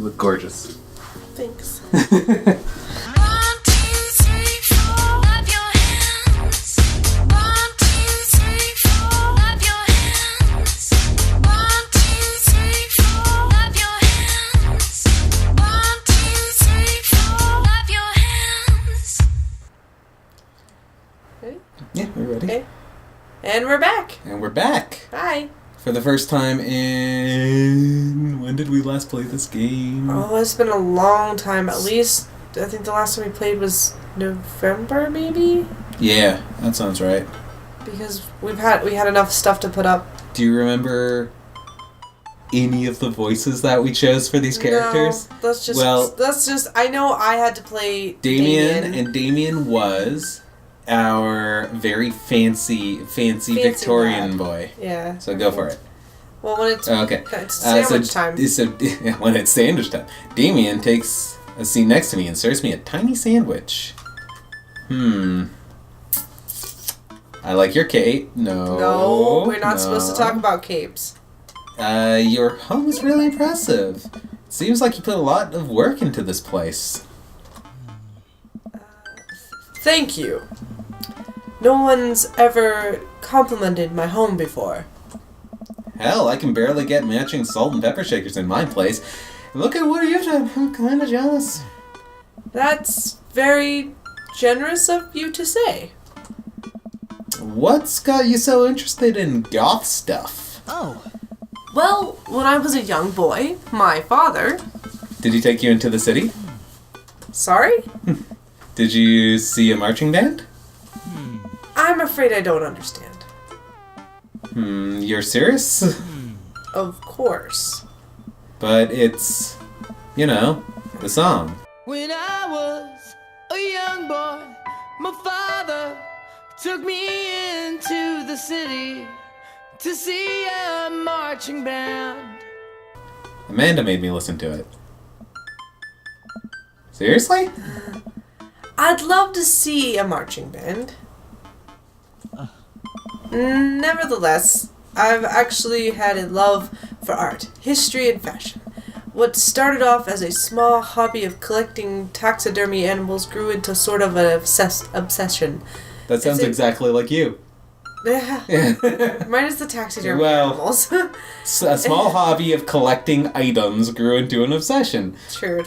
look gorgeous. Thanks. Yeah, we're ready. Okay. And we're back. And we're back. Hi. For the first time in... When did we last play this game? Oh, it's been a long time. At least, I think the last time we played was November, maybe? Yeah, that sounds right. Because we had enough stuff to put up. Do you remember any of the voices that we chose for these characters? No, that's just... I know I had to play Damien. And Damien was... our very fancy Victorian lad. Boy. Yeah. So go for it. Well, when it's, it's sandwich time. So when it's sandwich time, Damien takes a seat next to me and serves me a tiny sandwich. I like your cape. No, we're not supposed to talk about capes. Your home is really impressive. Seems like you put a lot of work into this place. Thank you. No one's ever complimented my home before. Hell, I can barely get matching salt and pepper shakers in my place. Look at what you've done. I'm kind of jealous. That's very generous of you to say. What's got you so interested in goth stuff? Oh. Well, when I was a young boy, my father... Did he take you into the city? Sorry? Did you see a marching band? I'm afraid I don't understand. You're serious? Of course. But it's, the song. When I was a young boy, my father took me into the city to see a marching band. Amanda made me listen to it. Seriously? I'd love to see a marching band. Nevertheless, I've actually had a love for art, history, and fashion. What started off as a small hobby of collecting taxidermy animals grew into sort of an obsession. That sounds exactly like you. Mine is the taxidermy animals. A small hobby of collecting items grew into an obsession. True.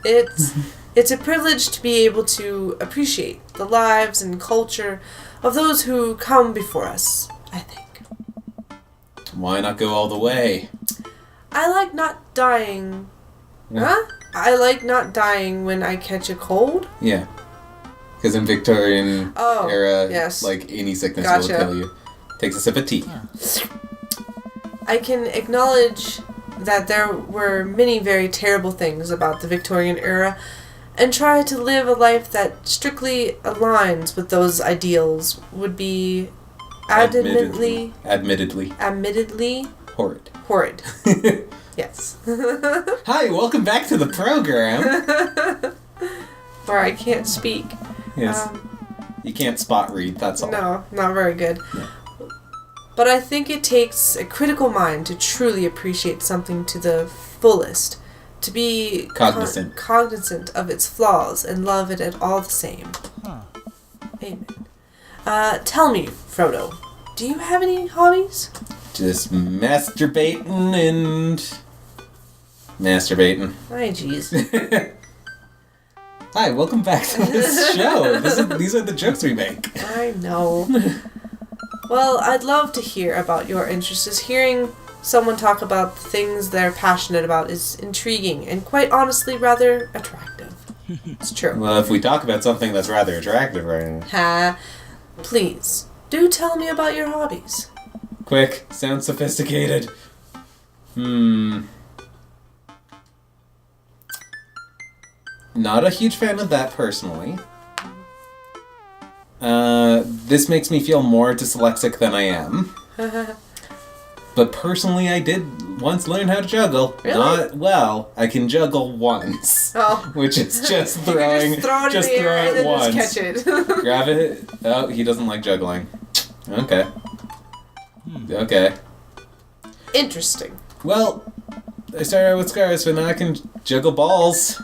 It's a privilege to be able to appreciate the lives and culture of those who come before us, I think. Why not go all the way? I like not dying. Huh? I like not dying when I catch a cold. Yeah. Because in Victorian era, yes. like any sickness will kill you. Takes a sip of tea. I can acknowledge that there were many very terrible things about the Victorian era, and try to live a life that strictly aligns with those ideals would be admittedly horrid. Yes. Hi, welcome back to the program. Where I can't speak. Yes. You can't spot read, that's all. No, not very good. No. But I think it takes a critical mind to truly appreciate something to the fullest. To be cognizant of its flaws and love it at all the same. Amen. Tell me, Frodo, do you have any hobbies? Just masturbating and... masturbating. Hi, jeez. Hi, welcome back to this show. These are the jokes we make. I know. Well, I'd love to hear about your interests. Hearing someone talk about the things they're passionate about is intriguing and quite honestly rather attractive. It's true. Well, if we talk about something that's rather attractive right now. Please, do tell me about your hobbies. Quick, sounds sophisticated. Not a huge fan of that personally. This makes me feel more dyslexic than I am. But personally, I did once learn how to juggle. Really? Not well. I can juggle once. Oh. Which is just throwing, just throw it once. Just catch it. Grab it. Oh, he doesn't like juggling. Okay. Okay. Interesting. Well, I started out with scars, but now I can juggle balls.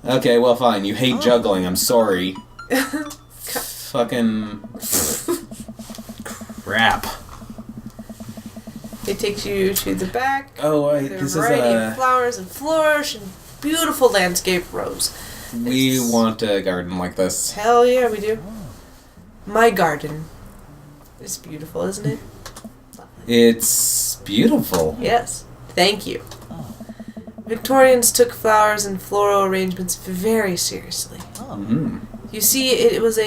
Okay, well, fine. You hate juggling. I'm sorry. Fucking crap. It takes you to the back. Oh, this is a variety of flowers and flourish and beautiful landscape rows. We want a garden like this. Hell yeah, we do. My garden. It's beautiful, isn't it? It's beautiful. Yes. Thank you. Victorians took flowers and floral arrangements very seriously. Mm-hmm. You see, it was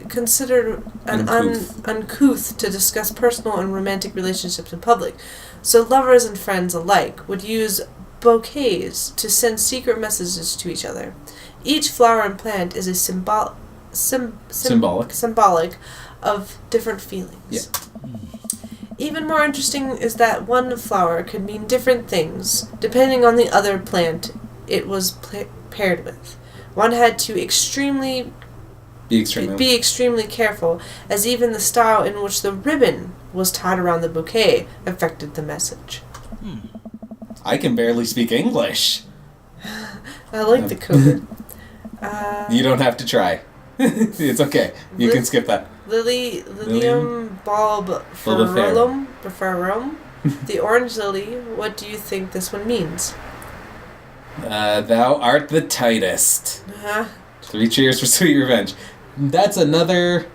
considered uncouth to discuss personal and romantic relationships in public, so lovers and friends alike would use bouquets to send secret messages to each other. Each flower and plant is a symbolic of different feelings. Yeah. Even more interesting is that one flower could mean different things depending on the other plant it was paired with. One had to be extremely careful, as even the style in which the ribbon was tied around the bouquet affected the message. I can barely speak English. I like the code. You don't have to try. It's okay. You can skip that. Lilium bulbiferum, the orange lily. What do you think this one means? Thou art the tightest. 3 cheers for sweet revenge. That's another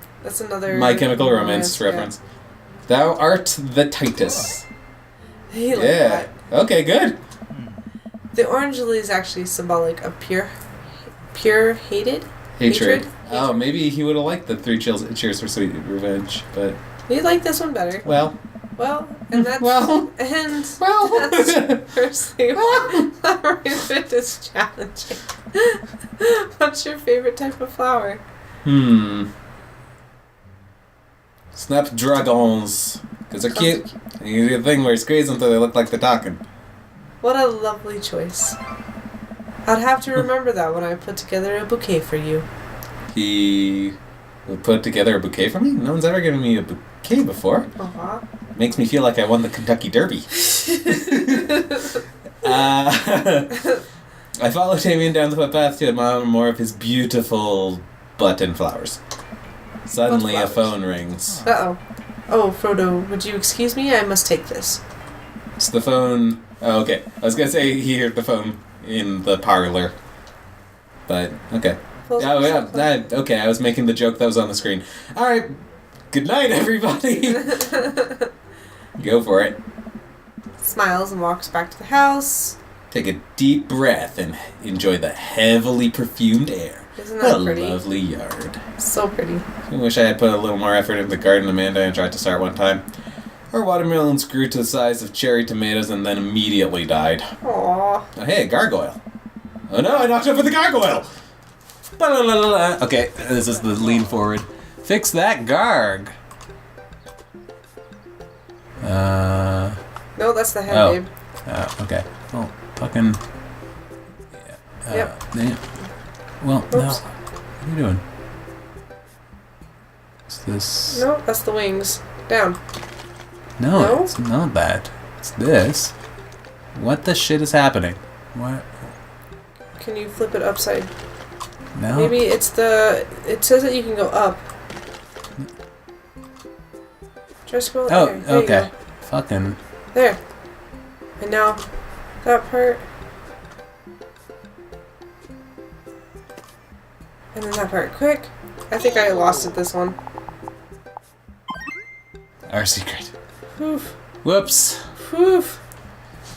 My Chemical Romance reference. Yeah. Thou art the tightest. He liked that. Okay, good. The orange lily is actually symbolic of pure hatred. Oh, maybe he would have liked the 3 cheers for sweet revenge, but he liked this one better. And that's firstly flower arrangement is challenging. What's your favorite type of flower? Snapdragons, because they're cute. And you do the thing where you squeeze them until they look like they're talking. What a lovely choice. I'd have to remember that when I put together a bouquet for you. He would put together a bouquet for me? No one's ever given me a bouquet before. Makes me feel like I won the Kentucky Derby. I followed Damien down the footpath to admire more of his beautiful button flowers. Suddenly a phone rings. Uh-oh. Oh, Frodo, would you excuse me? I must take this. It's the phone... Oh, okay. I was going to say he heard the phone in the parlor. But, okay. Okay, I was making the joke that was on the screen. Alright, good night, everybody! Go for it. Smiles and walks back to the house. Take a deep breath and enjoy the heavily perfumed air. Isn't that pretty? A lovely yard. So pretty. I wish I had put a little more effort into the garden Amanda and tried to start one time. Our watermelons grew to the size of cherry tomatoes and then immediately died. Aww. Oh, hey, a gargoyle. Oh no, I knocked over the gargoyle! Okay, this is the lean forward. Fix that garg. No, that's the head, babe. Okay. Oh, fucking... Yeah. Yep. Well, Oops. no. What are you doing? Is this... No, that's the wings. Down. No, it's not that. It's this. What the shit is happening? What? Can you flip it upside? No. Maybe it's the... It says that you can go up. Try scroll there. There okay. You go. Fucking... There. And now, that part. And then that part. Quick. I think I lost it this one. Our secret. Oof. Whoops. Oof.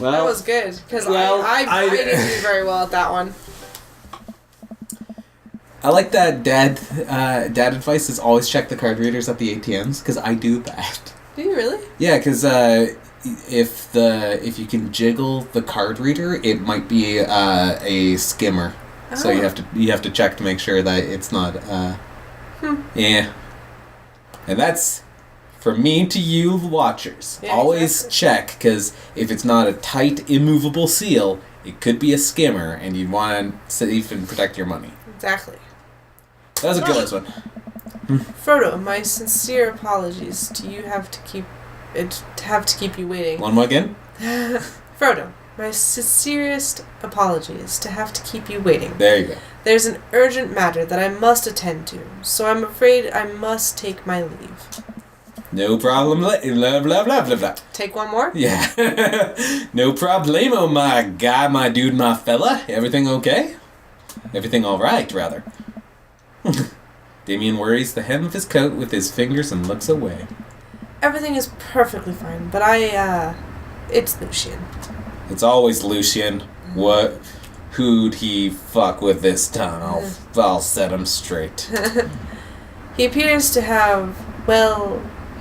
Well, that was good, because I didn't do very well at that one. I like that dad advice is always check the card readers at the ATMs, because I do that. Do you really? Yeah, because if you can jiggle the card reader, it might be a skimmer. Oh. So you have to check to make sure that it's not. Yeah, and that's for me to you watchers. Yeah, always check, because if it's not a tight, immovable seal, it could be a skimmer, and you want to save and protect your money. Exactly. That was a good one. Frodo, my sincere apologies. Do you have to keep have to keep you waiting. One more again? Frodo, my sincerest apologies to have to keep you waiting. There you go. There's an urgent matter that I must attend to, so I'm afraid I must take my leave. No problem. Blah, blah, blah, blah, blah. Take one more? Yeah. No problemo, my guy, my dude, my fella. Everything okay? Everything all right, rather. Damien worries the hem of his coat with his fingers and looks away. Everything is perfectly fine, but it's Lucien. It's always Lucien. What? Who'd he fuck with this time? I'll set him straight. He appears to have,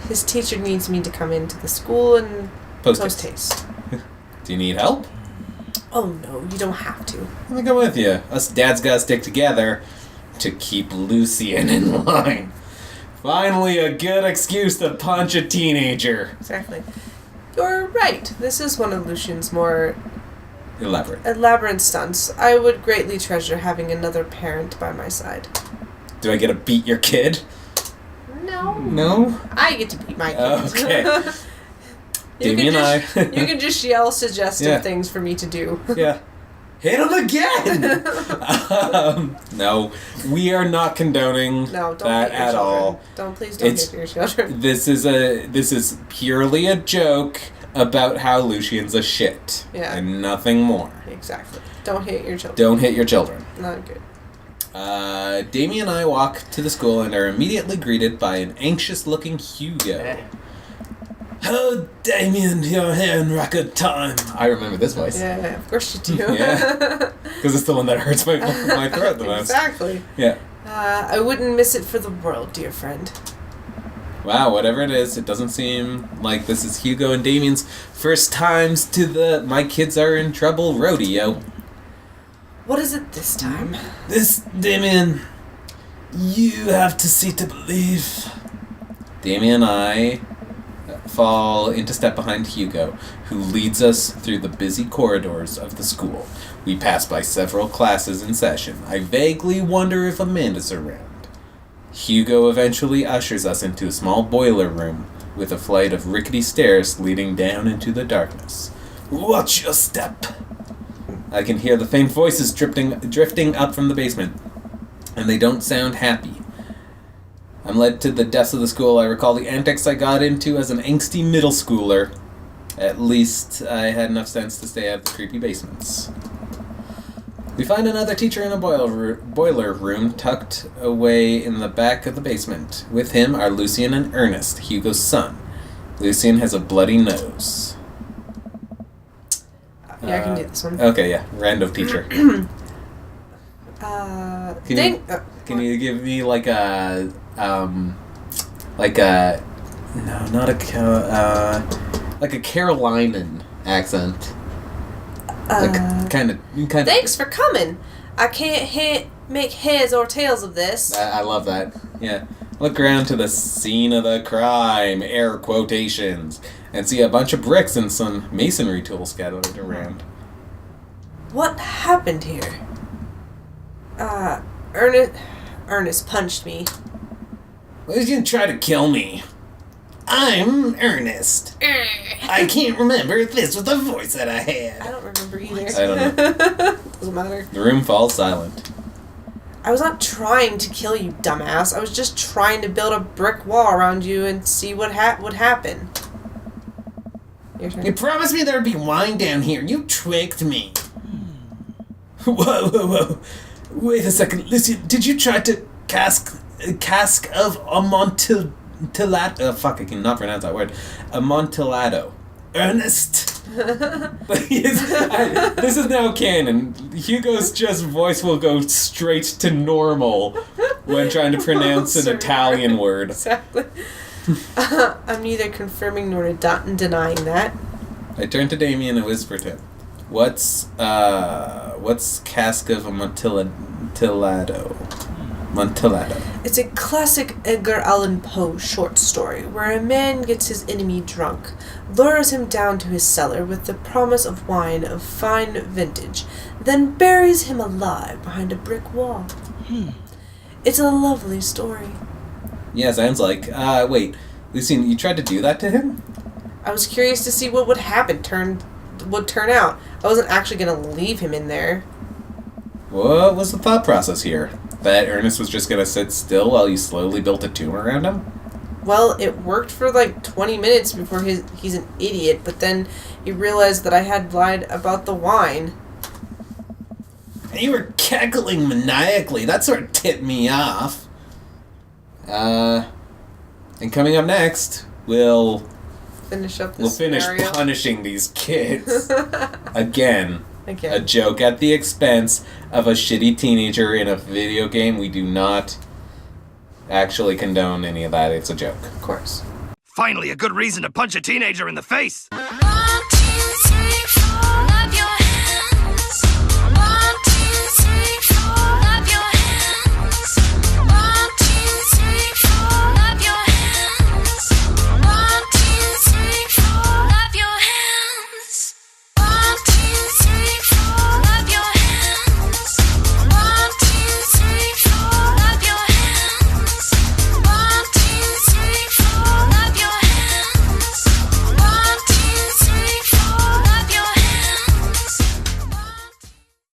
his teacher needs me to come into the school and post-haste. Do you need help? Oh no, you don't have to. Let me go with you. Us dads gotta stick together to keep Lucien in line. Finally, a good excuse to punch a teenager. Exactly. You're right. This is one of Lucien's more elaborate stunts. I would greatly treasure having another parent by my side. Do I get to beat your kid? No? I get to beat my kid. Okay. Damien and I. You can just yell suggestive things for me to do. Yeah. Hit him again! No, we are not condoning that at all. Please don't hit your children. This is purely a joke about how Lucien's a shit. Yeah. And nothing more. Exactly. Don't hit your children. Don't hit your children. Not good. Damien and I walk to the school and are immediately greeted by an anxious-looking Hugo. Oh, Damien, you're here in record time. I remember this voice. Yeah, of course you do. Yeah, because it's the one that hurts my throat the most. Exactly. Yeah. I wouldn't miss it for the world, dear friend. Wow, whatever it is, it doesn't seem like this is Hugo and Damien's first times to the My Kids Are in Trouble rodeo. What is it this time? This, Damien, you have to see to believe. Damien and I fall into step behind Hugo, who leads us through the busy corridors of the school. We pass by several classes in session. I vaguely wonder if Amanda's around. Hugo eventually ushers us into a small boiler room with a flight of rickety stairs leading down into the darkness. Watch your step. I can hear the faint voices drifting up from the basement, and they don't sound happy. I'm led to the depths of the school. I recall the antics I got into as an angsty middle schooler. At least I had enough sense to stay out of the creepy basements. We find another teacher in a boiler room tucked away in the back of the basement. With him are Lucien and Ernest, Hugo's son. Lucien has a bloody nose. Yeah, I can do this one. Okay, yeah. Random teacher. Can you give me like a Carolinian accent? Kind of. Thanks for coming. I can't make heads or tails of this. I love that. Yeah. Look around to the scene of the crime, air quotations, and see a bunch of bricks and some masonry tools scattered around. What happened here? Ernest punched me. Why did you try to kill me? I'm Ernest. I can't remember if this was the voice that I had. I don't remember either. I don't know. Doesn't matter. The room falls silent. I was not trying to kill you, dumbass. I was just trying to build a brick wall around you and see what would happen. Your turn. You promised me there would be wine down here. You tricked me. Whoa. Wait a second. Listen, did you try to cask of Amontillado? Fuck, I cannot pronounce that word. Amontillado. Ernest. This is now canon. Hugo's just voice will go straight to normal when trying to pronounce an Italian word. Exactly. I'm neither confirming nor denying that. I turn to Damien and whisper to him. What's Cask of Amontillado? Montillado. It's a classic Edgar Allan Poe short story where a man gets his enemy drunk, lures him down to his cellar with the promise of wine of fine vintage, then buries him alive behind a brick wall. It's a lovely story. Yeah, sounds like. Wait, Lucien, you tried to do that to him? I was curious to see what would turn out. I wasn't actually going to leave him in there. What was the thought process here? That Ernest was just going to sit still while you slowly built a tomb around him? Well, it worked for like 20 minutes before he's an idiot, but then he realized that I had lied about the wine. You were cackling maniacally. That sort of tipped me off. And coming up next, we'll finish punishing these kids. Again. A joke at the expense of a shitty teenager in a video game. We do not actually condone any of that. It's a joke. Of course. Finally, a good reason to punch a teenager in the face.